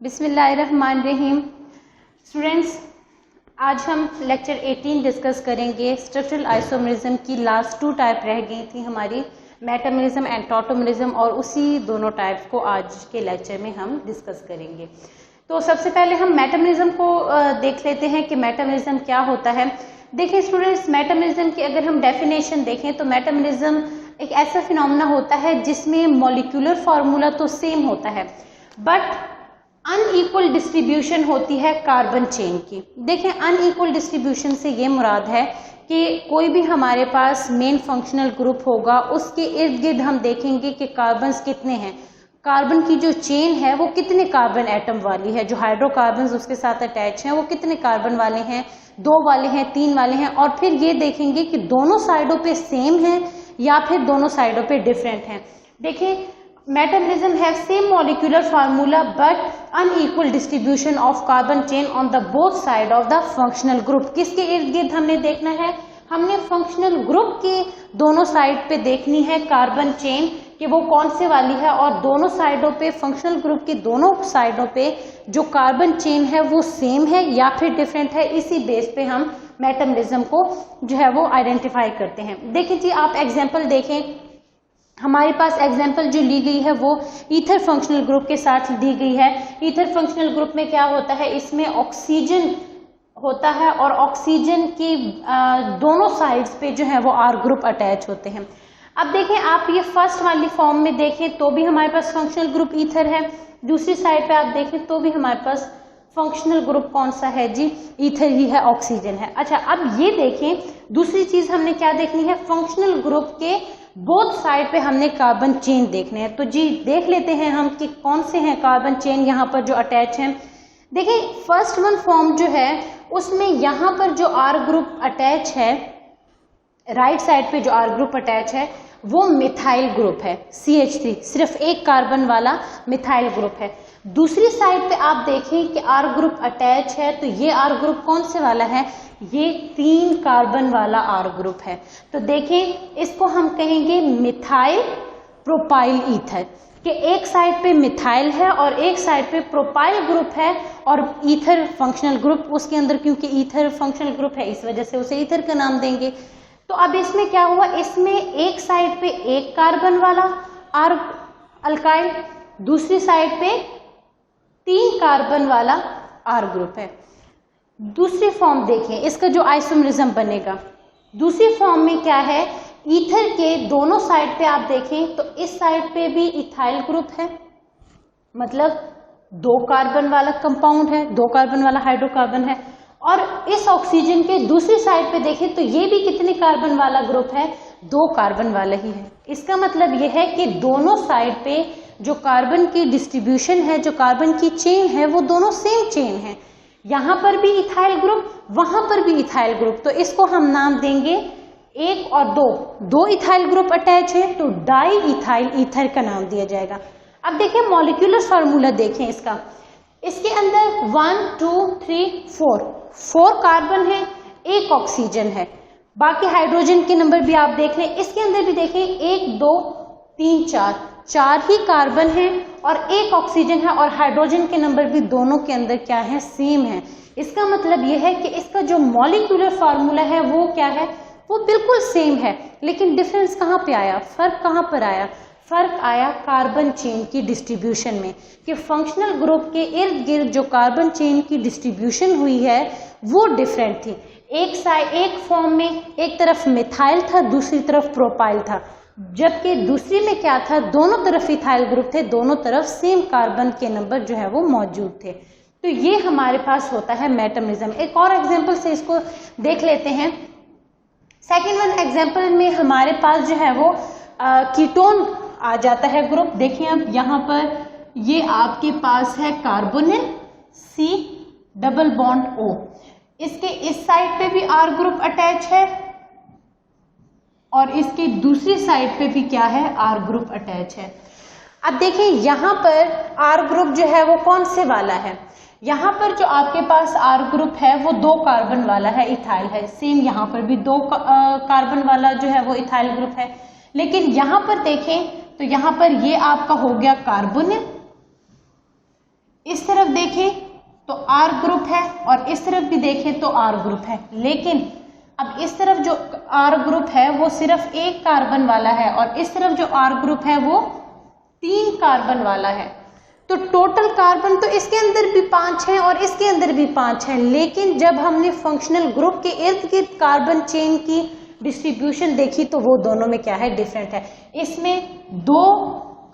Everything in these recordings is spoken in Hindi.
बिस्मिल्लाहिर्रहमानिर्रहीम। स्टूडेंट्स, आज हम लेक्चर 18 डिस्कस करेंगे। स्ट्रक्चरल आइसोमरिज्म की लास्ट 2 टाइप रह गई थी हमारी, मेटामरिज्म एंड टॉटोमरिज्म, और उसी दोनों टाइप्स को आज के लेक्चर में हम डिस्कस करेंगे। तो सबसे पहले हम मेटामरिज्म को देख लेते हैं कि मेटामरिज्म क्या होता है। देखिए स्टूडेंट्स, मेटामरिज्म की अगर हम डेफिनेशन देखें तो मेटामरिज्म एक ऐसा फिनोमेना होता है जिसमें मॉलिक्यूलर फार्मूला तो सेम होता है बट अनइक्वल डिस्ट्रीब्यूशन होती है कार्बन चेन की। देखें, अनइक्वल डिस्ट्रीब्यूशन से ये मुराद है कि कोई भी हमारे पास मेन फंक्शनल ग्रुप होगा, उसके इर्द गिर्द हम देखेंगे कि कार्बन्स कितने हैं, कार्बन की जो चेन है वो कितने कार्बन एटम वाली है, जो हाइड्रोकार्बन्स उसके साथ अटैच हैं वो कितने कार्बन वाले हैं, 2 वाले हैं, 3 वाले हैं, और फिर ये देखेंगे कि दोनों साइडों पे सेम है या फिर दोनों साइडों पे डिफरेंट हैं। देखिए, metamerism have same molecular formula but unequal distribution of carbon chain on the both side of the functional group. किसके इर्द गिर्द हमने देखना है? हमने फंक्शनल ग्रुप के दोनों साइड पे देखनी है कार्बन चेन कि वो कौन से वाली है, और दोनों साइडों पे, फंक्शनल ग्रुप की दोनों साइडों पे जो कार्बन चेन है वो सेम है या फिर डिफरेंट है। इसी बेस पे हम मेटामरिज्म को जो है वो आइडेंटिफाई करते हैं। देखिए जी, आप एग्जाम्पल देखें, हमारे पास एग्जाम्पल जो ली गई है वो ईथर फंक्शनल ग्रुप के साथ दी गई है। ईथर फंक्शनल ग्रुप में क्या होता है, इसमें ऑक्सीजन होता है और ऑक्सीजन की दोनों साइड्स पे जो है वो आर ग्रुप अटैच होते हैं। अब देखें, आप ये फर्स्ट वाली फॉर्म में देखें तो भी हमारे पास फंक्शनल ग्रुप ईथर है, दूसरी साइड पे आप देखें तो भी हमारे पास फंक्शनल ग्रुप कौन सा है जी, ईथर ही है, ऑक्सीजन है। अच्छा, अब ये देखें, दूसरी चीज हमने क्या देखनी है, फंक्शनल ग्रुप के बोथ साइड पे हमने कार्बन चेन देखने हैं। तो जी देख लेते हैं हम कि कौन से हैं कार्बन चेन यहाँ पर जो अटैच हैं। देखिए, फर्स्ट वन फॉर्म जो है उसमें यहाँ पर जो आर ग्रुप अटैच है, राइट साइड पे जो आर ग्रुप अटैच है वो मिथाइल ग्रुप है, CH3, सिर्फ एक कार्बन वाला मिथाइल ग्रुप है। दूसरी साइड पे आप देखें कि आर ग्रुप अटैच है, तो ये आर ग्रुप कौन से वाला है, ये 3 कार्बन वाला आर ग्रुप है। तो देखें, इसको हम कहेंगे मिथाइल प्रोपाइल ईथर, कि एक साइड पे मिथाइल है और एक साइड पे प्रोपाइल ग्रुप है, और ईथर फंक्शनल ग्रुप उसके अंदर, क्योंकि ईथर फंक्शनल ग्रुप है इस वजह से उसे ईथर का नाम देंगे। तो अब इसमें क्या हुआ, इसमें एक साइड पे एक कार्बन वाला आर अल्काइल, दूसरी साइड पे 3 कार्बन वाला आर ग्रुप है। दूसरी फॉर्म देखें, इसका जो आइसोमरिज्म बनेगा, दूसरी फॉर्म में क्या है, ईथर के दोनों साइड पे आप देखें तो इस साइड पे भी इथाइल ग्रुप है, मतलब 2 कार्बन वाला कंपाउंड है, 2 कार्बन वाला हाइड्रोकार्बन है, और इस ऑक्सीजन के दूसरी साइड पे देखें तो ये भी कितने कार्बन वाला ग्रुप है, 2 कार्बन वाला ही है। इसका मतलब ये है कि दोनों साइड पे जो कार्बन की डिस्ट्रीब्यूशन है, जो कार्बन की चेन है, वो दोनों सेम चेन है। यहाँ पर भी इथाइल ग्रुप, वहां पर भी इथाइल ग्रुप, तो इसको हम नाम देंगे 1 और 2 इथाइल ग्रुप अटैच है तो डाई इथाइल ईथर का नाम दिया जाएगा। अब देखिए मॉलिक्यूलर फार्मूला देखें इसका, इसके अंदर 1 2 3 4 कार्बन है, 1 ऑक्सीजन है, बाकी हाइड्रोजन के नंबर भी आप देख लें। इसके अंदर भी देखें 1 2 3 4 ही कार्बन है और 1 ऑक्सीजन है, और हाइड्रोजन के नंबर भी दोनों के अंदर क्या है, सेम है। इसका मतलब यह है कि इसका जो मॉलिक्यूलर फार्मूला है वो क्या है, वो बिल्कुल सेम है, लेकिन डिफरेंस कहाँ पे आया, फर्क कहाँ पर आया, फर्क आया कार्बन चेन की डिस्ट्रीब्यूशन में, कि फंक्शनल ग्रुप के इर्द गिर्द जो कार्बन चेन की डिस्ट्रीब्यूशन हुई है वो डिफरेंट थी। एक फॉर्म में एक तरफ मिथाइल था, दूसरी तरफ प्रोपाइल था, जबकि दूसरी में क्या था, दोनों तरफ इथाइल ग्रुप थे, दोनों तरफ सेम कार्बन के नंबर जो है वो मौजूद थे। तो ये हमारे पास होता है मेटामरिज्म। एक और एग्जाम्पल से इसको देख लेते हैं। सेकेंड वन एग्जाम्पल में हमारे पास जो है वो कीटोन आ जाता है ग्रुप। देखिए, अब यहाँ पर ये आपके पास है carbonyl C double bond O, इसके इस साइड पे भी आर ग्रुप अटैच है और इसके दूसरी साइड पे भी क्या है, आर ग्रुप अटैच है। अब देखिए, यहाँ पर आर ग्रुप जो है वो कौन से वाला है, यहाँ पर जो आपके पास आर ग्रुप है वो 2 कार्बन वाला है, इथाइल है, सेम यहाँ पर भी 2 कार्बन वाला जो है वो इथाइल ग्रुप है। लेकिन यहाँ पर देखें तो यहाँ पर ये आपका हो गया कार्बोनिल, इस तरफ देखें तो R ग्रुप है और इस तरफ भी देखें तो R ग्रुप है, लेकिन अब इस तरफ जो R ग्रुप है वो सिर्फ एक कार्बन वाला है और इस तरफ जो R ग्रुप है वो 3 कार्बन वाला है। तो टोटल कार्बन तो इसके अंदर भी 5 है और इसके अंदर भी 5 है, लेकिन जब हमने फंक्शनल ग्रुप के इर्द गिर्द कार्बन चेन की डिस्ट्रीब्यूशन देखी तो वो दोनों में क्या है, डिफरेंट है। इसमें 2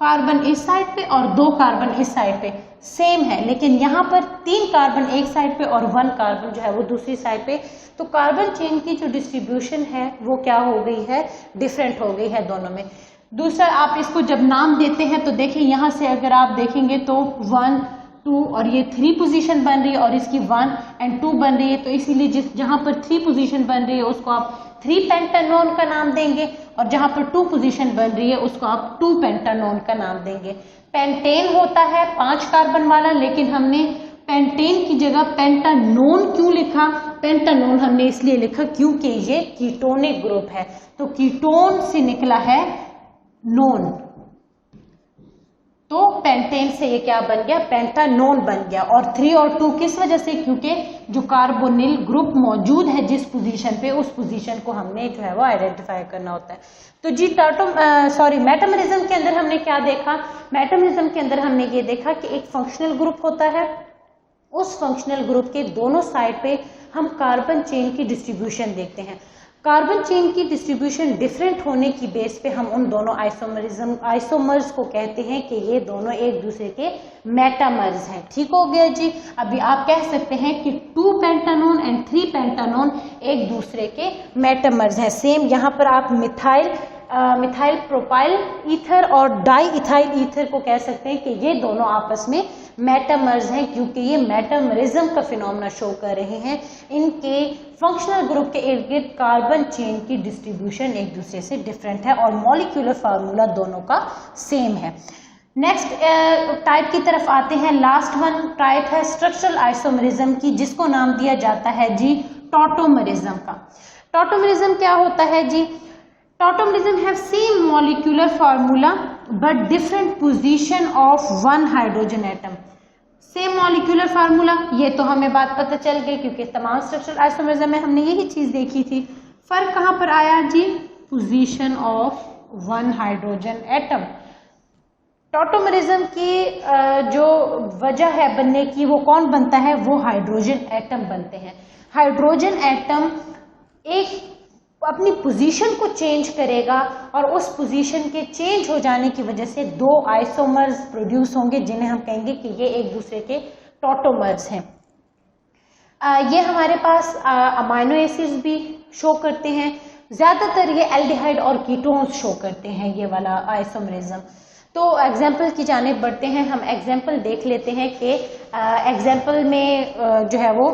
कार्बन इस साइड पे और 2 कार्बन इस साइड पे सेम है, लेकिन यहाँ पर 3 कार्बन एक साइड पे और 1 कार्बन जो है वो दूसरी साइड पे। तो कार्बन चेन की जो डिस्ट्रीब्यूशन है वो क्या हो गई है, डिफरेंट हो गई है दोनों में। दूसरा, आप इसको जब नाम देते हैं तो देखिए यहाँ से अगर आप देखेंगे तो 1, 2 और ये 3 पोजीशन बन रही है और इसकी 1 और 2 बन रही है, तो इसीलिए जहाँ पर 3 पोजीशन बन रही है उसको आप 3 पेंटानोन का नाम देंगे और जहाँ पर 2 पोजीशन बन रही है उसको आप 2 पेंटानोन का नाम देंगे। पेंटेन होता है 5 कार्बन वाला, लेकिन हमने पेंटेन की जगह पेंटानोन क्यों लिखा? पेंटानोन हमने इसलिए लिखा क्योंकि ये कीटोनिक ग्रुप है, तो कीटोन से निकला है नोन, तो पेंटेन से ये क्या बन गया, पेंटानोन बन गया। और 3 और 2 किस वजह से? क्योंकि जो कार्बोनिल ग्रुप मौजूद है जिस पोजीशन पे, उस पोजीशन को हमने जो है वो आइडेंटिफाई करना होता है। तो जी मेटामरिज्म के अंदर हमने क्या देखा? मेटामरिज्म के अंदर हमने ये देखा कि एक फंक्शनल ग्रुप होता है, उस फंक्शनल ग्रुप के दोनों साइड पे हम कार्बन चेन की डिस्ट्रीब्यूशन देखते हैं। कार्बन चेन की डिस्ट्रीब्यूशन डिफरेंट होने की बेस पे हम उन दोनों आइसोमर्स को कहते हैं कि ये दोनों एक दूसरे के मेटामर्स हैं। ठीक हो गया जी। अभी आप कह सकते हैं कि 2 पेंटानोन एंड 3 पेंटानोन एक दूसरे के मेटामर्स हैं। सेम यहाँ पर आप मिथाइल प्रोपाइल ईथर और डाई इथाइल ईथर को कह सकते हैं कि ये दोनों आपस में मेटामर्स हैं, क्योंकि ये मेटामरिज्म का फिनोमेना शो कर रहे हैं। इनके फंक्शनल ग्रुप के इर्द गिर्द कार्बन चेन की डिस्ट्रीब्यूशन एक दूसरे से डिफरेंट है और मॉलिक्यूलर फार्मूला दोनों का सेम है। नेक्स्ट टाइप की तरफ आते हैं। लास्ट वन टाइप है स्ट्रक्चरल आइसोमरिज्म की, जिसको नाम दिया जाता है जी टॉटोमरिज्म का। टॉटोमरिज्म क्या होता है जी? Tautomerism have same molecular formula but different position of 1 hydrogen atom. Same molecular formula, ये तो हमें बात पता चल गई क्योंकि तमाम स्ट्रक्चरल आइसोमरिज्म में हमने यही चीज देखी थी। फर्क कहाँ पर आया जी? Position of 1 hydrogen atom. Tautomerism की जो वजह है बनने की, वो कौन बनता है? वो हाइड्रोजन एटम बनते हैं। हाइड्रोजन एटम एक अपनी पोजीशन को चेंज करेगा और उस पोजीशन के चेंज हो जाने की वजह से 2 आइसोमर्स प्रोड्यूस होंगे, जिन्हें हम कहेंगे कि ये एक दूसरे के टॉटोमर्स हैं। ये हमारे पास अमाइनो एसिड्स भी शो करते हैं, ज्यादातर ये एल्डिहाइड और कीटोन्स शो करते हैं ये वाला आइसोमरिज्म। तो एग्जाम्पल की जानिब बढ़ते हैं। हम एग्जाम्पल देख लेते हैं कि एग्जाम्पल में जो है वो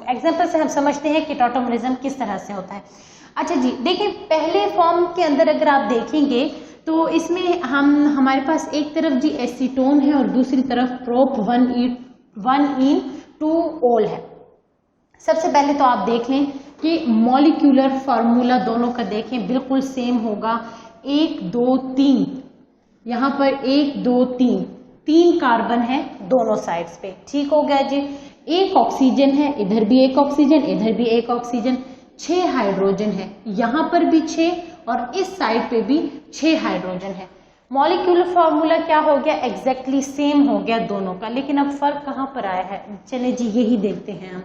एग्जाम्पल से हम समझते हैं कि टॉटोमरिज्म किस तरह से होता है। अच्छा जी, देखिए पहले फॉर्म के अंदर अगर आप देखेंगे तो इसमें हमारे पास एक तरफ जी एसीटोन है और दूसरी तरफ प्रोप 1-ene-2-ol है। सबसे पहले तो आप देख लें कि मॉलिक्यूलर फार्मूला दोनों का देखें, बिल्कुल सेम होगा। 1 2 3, यहाँ पर 1 2 3 कार्बन है दोनों साइड्स पे। ठीक हो गया जी। एक ऑक्सीजन है, इधर भी एक ऑक्सीजन, इधर भी एक ऑक्सीजन, 6 हाइड्रोजन है, यहाँ पर भी 6 और इस साइड पे भी 6 हाइड्रोजन है। मॉलिक्यूलर फार्मूला क्या हो गया? एग्जैक्टली सेम हो गया दोनों का, लेकिन अब फर्क कहाँ पर आया है? चले जी यही देखते हैं हम।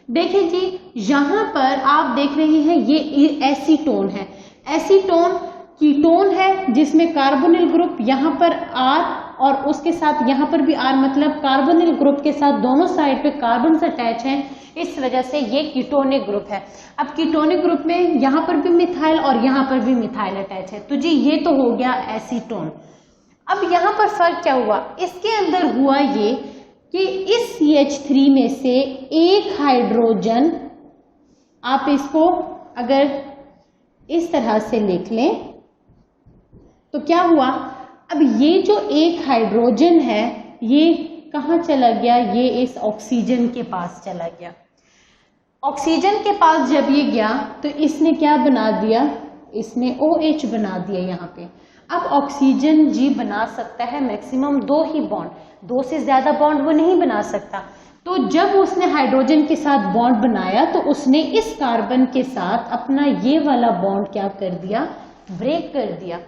देखिए जी, यहाँ पर आप देख रहे हैं ये एसीटोन है। एसीटोन कीटोन है जिसमें कार्बोनिल ग्रुप यहाँ पर R और उसके साथ यहाँ पर भी R, मतलब कार्बोनिल ग्रुप के साथ दोनों साइड पे कार्बन अटैच हैं, इस वजह से ये कीटोनिक ग्रुप है। अब कीटोनिक ग्रुप में यहाँ पर भी मिथाइल और यहाँ पर भी मिथाइल अटैच है, तो जी ये तो हो गया एसीटोन। अब यहाँ पर फर्क क्या हुआ? इसके अंदर हुआ ये कि इस CH3 में से एक हाइड्रोजन, आप इसको अगर इस तरह से लिख लें तो क्या हुआ? अब ये जो एक हाइड्रोजन है ये कहाँ चला गया? ये इस ऑक्सीजन के पास चला गया। ऑक्सीजन के पास जब ये गया तो इसने क्या बना दिया? इसने OH बना दिया यहाँ पे। अब ऑक्सीजन जी बना सकता है मैक्सिमम 2 ही बॉन्ड, 2 से ज्यादा बॉन्ड वो नहीं बना सकता। तो जब उसने हाइड्रोजन के साथ बॉन्ड बनाया तो उसने इस कार्बन के साथ अपना ये वाला बॉन्ड क्या कर दिया, ब्रेक कर दिया।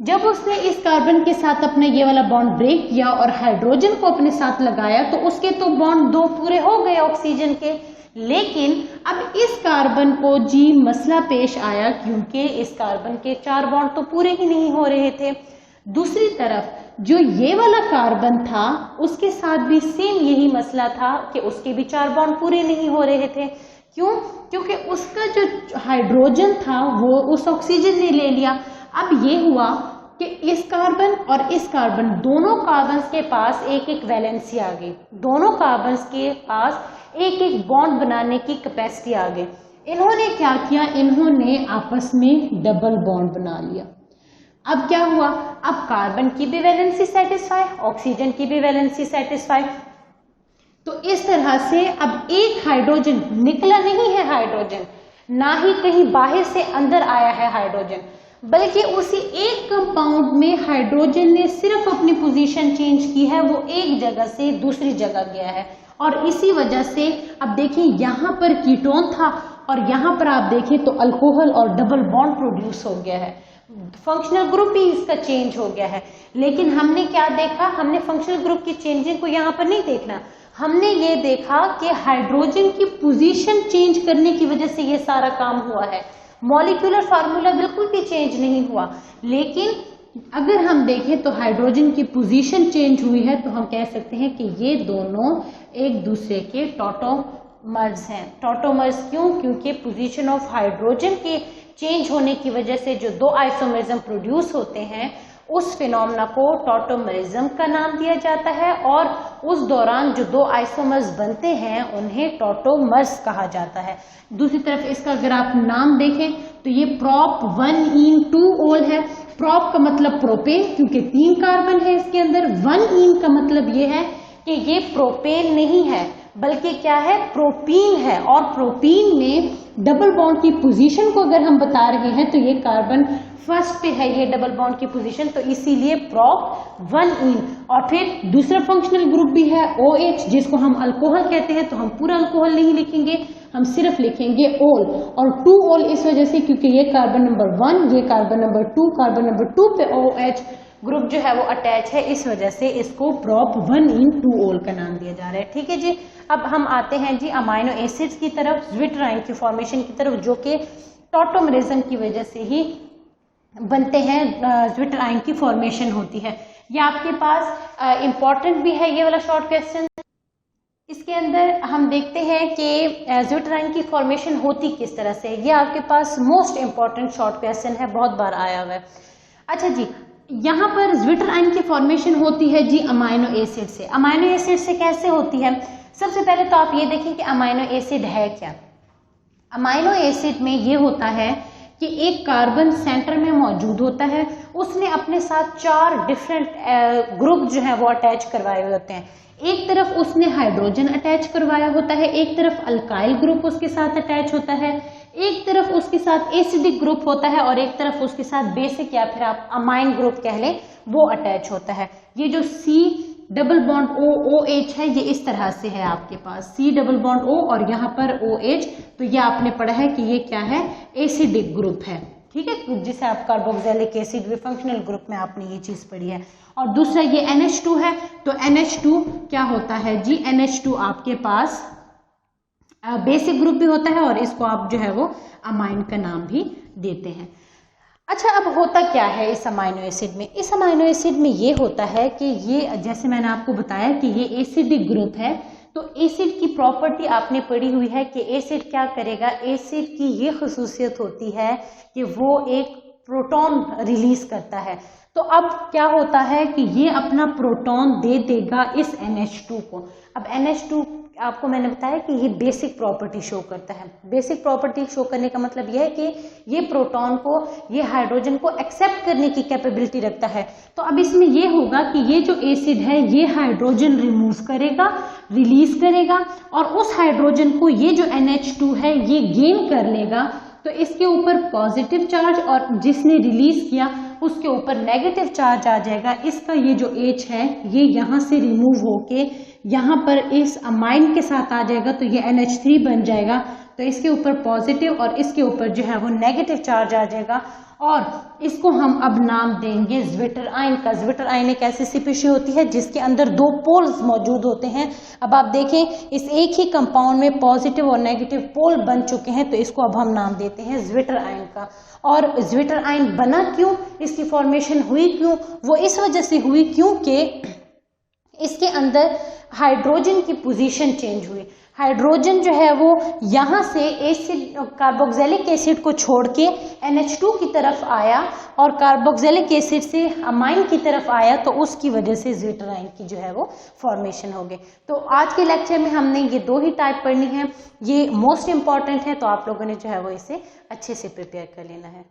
जब उसने इस कार्बन के साथ अपना ये वाला बॉन्ड ब्रेक किया और हाइड्रोजन को अपने साथ लगाया तो उसके तो बॉन्ड 2 पूरे हो गए ऑक्सीजन के, लेकिन अब इस कार्बन को जी मसला पेश आया क्योंकि इस कार्बन के 4 बॉन्ड तो पूरे ही नहीं हो रहे थे। दूसरी तरफ जो ये वाला कार्बन था उसके साथ भी सेम यही मसला था कि उसके भी 4 बॉन्ड पूरे नहीं हो रहे थे। क्यों? क्योंकि उसका जो हाइड्रोजन था वो उस ऑक्सीजन ने ले लिया। अब ये हुआ कि इस कार्बन और इस कार्बन दोनों कार्बन्स के पास एक एक वैलेंसी आ गई, दोनों कार्बन्स के पास एक एक बॉन्ड बनाने की कैपेसिटी आ गई। इन्होंने क्या किया, इन्होंने आपस में डबल बॉन्ड बना लिया। अब क्या हुआ, अब कार्बन की भी वैलेंसी सेटिस्फाई, ऑक्सीजन की भी वैलेंसी सेटिस्फाई। तो इस तरह से अब एक हाइड्रोजन निकला नहीं है, हाइड्रोजन ना ही कहीं बाहर से अंदर आया है हाइड्रोजन, बल्कि उसी एक कंपाउंड में हाइड्रोजन ने सिर्फ अपनी पोजीशन चेंज की है, वो एक जगह से दूसरी जगह गया है। और इसी वजह से अब देखिए यहाँ पर कीटोन था और यहाँ पर आप देखें तो अल्कोहल और डबल बॉन्ड प्रोड्यूस हो गया है, फंक्शनल ग्रुप ही इसका चेंज हो गया है। लेकिन हमने क्या देखा, हमने फंक्शनल ग्रुप की चेंजिंग को यहाँ पर नहीं देखना, हमने ये देखा कि हाइड्रोजन की पोजीशन चेंज करने की वजह से ये सारा काम हुआ है। मॉलिक्यूलर फार्मूला बिल्कुल भी चेंज नहीं हुआ, लेकिन अगर हम देखें तो हाइड्रोजन की पोजीशन चेंज हुई है, तो हम कह सकते हैं कि ये दोनों एक दूसरे के टॉटोमर्स हैं। टॉटोमर्स क्यों? क्योंकि पोजीशन ऑफ हाइड्रोजन के चेंज होने की वजह से जो 2 आइसोमरिज्म प्रोड्यूस होते हैं उस फिनोमेना को टॉटोमरिज्म का नाम दिया जाता है, और उस दौरान जो 2 आइसोमर्स बनते हैं उन्हें टॉटोमर्स कहा जाता है। दूसरी तरफ इसका अगर आप नाम देखें तो ये प्रोप 1ene2ol है। प्रोप का मतलब प्रोपेन, क्योंकि 3 कार्बन है इसके अंदर। 1ene का मतलब ये है कि ये प्रोपेन नहीं है बल्कि क्या है, प्रोपीन है, और प्रोपीन में डबल बॉन्ड की पोजीशन को अगर हम बता रहे हैं तो ये कार्बन फर्स्ट पे है ये डबल बॉन्ड की पोजीशन, तो इसीलिए प्रोप 1ene। और फिर दूसरा फंक्शनल ग्रुप भी है OH, जिसको हम अल्कोहल कहते हैं, तो हम पूरा अल्कोहल नहीं लिखेंगे, हम सिर्फ लिखेंगे ओल, और 2ol इस वजह से क्योंकि ये कार्बन नंबर 1, ये कार्बन नंबर 2, कार्बन नंबर 2 पे OH ग्रुप जो है वो अटैच है, इस वजह से इसको प्रोप 1ene2ol का नाम दिया जा रहा है। ठीक है जी। अब हम आते हैं जी अमाइनो एसिड्स की तरफ, ज्विटराइन की फॉर्मेशन की तरफ, जो कि टॉटोमरिज्म की वजह से ही बनते हैं, ज्विटराइन की फॉर्मेशन होती है। ये आपके पास इंपॉर्टेंट भी है ये वाला शॉर्ट क्वेश्चन। इसके अंदर हम देखते हैं कि ज्विटराइन की फॉर्मेशन होती किस तरह से, ये आपके पास मोस्ट इंपॉर्टेंट शॉर्ट क्वेश्चन है, बहुत बार आया हुआ है। अच्छा जी, यहाँ पर ज्विटराइन की फॉर्मेशन होती है जी अमाइनो एसिड से। अमाइनो एसिड से कैसे होती है? सबसे पहले तो आप ये देखें कि अमाइनो एसिड है क्या। अमाइनो एसिड में ये होता है कि एक कार्बन सेंटर में मौजूद होता है, उसने अपने साथ 4 डिफरेंट ग्रुप जो है वो अटैच करवाए हुए होते हैं। एक तरफ उसने हाइड्रोजन अटैच करवाया होता है, एक तरफ अल्काइल ग्रुप उसके साथ अटैच होता है, एक तरफ उसके साथ एसिडिक ग्रुप होता है, और एक तरफ उसके साथ बेसिक या फिर आप अमाइन ग्रुप कह लें वो अटैच होता है। ये जो C डबल बॉन्ड OH है ये इस तरह से है आपके पास, C डबल बॉन्ड O और यहाँ पर OH, तो ये आपने पढ़ा है कि ये क्या है, एसिडिक ग्रुप है। ठीक है, जिसे आप कार्बोक्सिलिक एसिड भी फंक्शनल ग्रुप में आपने ये चीज पढ़ी है। और दूसरा ये NH2 है, तो NH2 क्या होता है जी, NH2 आपके पास बेसिक ग्रुप भी होता है और इसको आप जो है वो अमाइन का नाम भी देते हैं। अच्छा, अब होता क्या है इस अमाइनो एसिड में? इस अमाइनो एसिड में ये होता है कि ये, जैसे मैंने आपको बताया कि ये एसिडिक ग्रुप है, तो एसिड की प्रॉपर्टी आपने पढ़ी हुई है कि एसिड क्या करेगा, एसिड की ये खसूसियत होती है कि वो एक प्रोटॉन रिलीज करता है। तो अब क्या होता है कि ये अपना प्रोटॉन दे देगा इस NH2 को। अब NH2 आपको मैंने बताया कि ये बेसिक प्रॉपर्टी शो करता है। बेसिक प्रॉपर्टी शो करने का मतलब यह है कि ये प्रोटॉन को, ये हाइड्रोजन को एक्सेप्ट करने की कैपेबिलिटी रखता है। तो अब इसमें ये होगा कि ये जो एसिड है ये हाइड्रोजन रिमूव करेगा, रिलीज करेगा, और उस हाइड्रोजन को ये जो NH2 है ये गेन कर लेगा। तो इसके ऊपर पॉजिटिव चार्ज, और जिसने रिलीज किया उसके ऊपर नेगेटिव चार्ज आ जाएगा। इसका ये जो H है ये यहाँ से रिमूव होके यहाँ पर इस अमाइन के साथ आ जाएगा, तो ये NH3 बन जाएगा। तो इसके ऊपर पॉजिटिव और इसके ऊपर जो है वो नेगेटिव चार्ज आ जाएगा और इसको हम अब नाम देंगे ज्विटर आयन का। ज्विटर आयन एक ऐसी स्पीशीज होती है जिसके अंदर दो पोल्स मौजूद होते हैं। अब आप देखें इस एक ही कंपाउंड में पॉजिटिव और नेगेटिव पोल बन चुके हैं, तो इसको अब हम नाम देते हैं ज्विटर आयन का। और ज्विटर आयन बना क्यों, इसकी फॉर्मेशन हुई क्यों, वो इस वजह से हुई क्योंकि इसके अंदर हाइड्रोजन की पोजीशन चेंज हुई। हाइड्रोजन जो है वो यहाँ से एसिड कार्बोक्सिलिक एसिड को छोड़ के NH2 की तरफ आया और कार्बोक्सिलिक एसिड से अमाइन की तरफ आया, तो उसकी वजह से ज्विटर आयन की जो है वो फॉर्मेशन हो गई। तो आज के लेक्चर में हमने ये दो ही टाइप पढ़नी है, ये मोस्ट इंपॉर्टेंट है, तो आप लोगों ने जो है वो इसे अच्छे से प्रिपेयर कर लेना है।